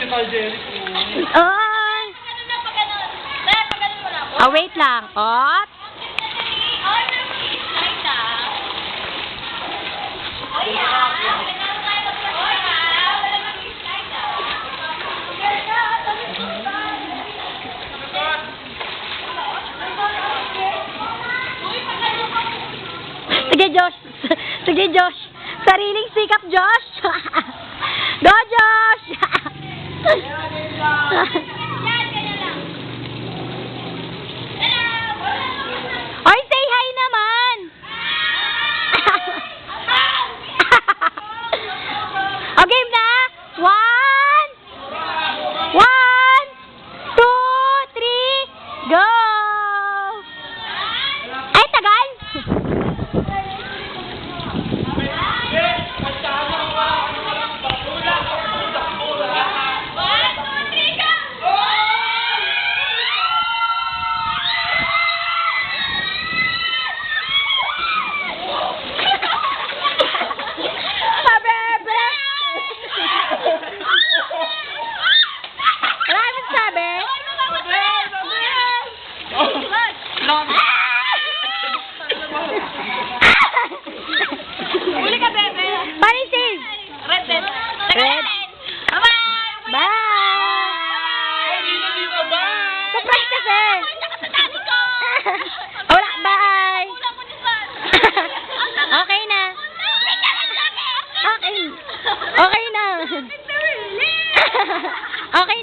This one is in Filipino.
si Marjorie. Ay! Ah, wait lang. Ot. Sige, Josh. Sige, Josh. Sariling sikap, Josh. Go, Josh. Oy, say hi naman. O, game na. 1, 2, 3, go. Ay, tagal. Huli ka, bebe. Parisin. Red, red. Red. Bye-bye. Bye. Dito, bye! Surprise kasi. Sa dati ko. Wala, bye. Wala ko ni Sir. Okay na. Okay. Okay na. Okay.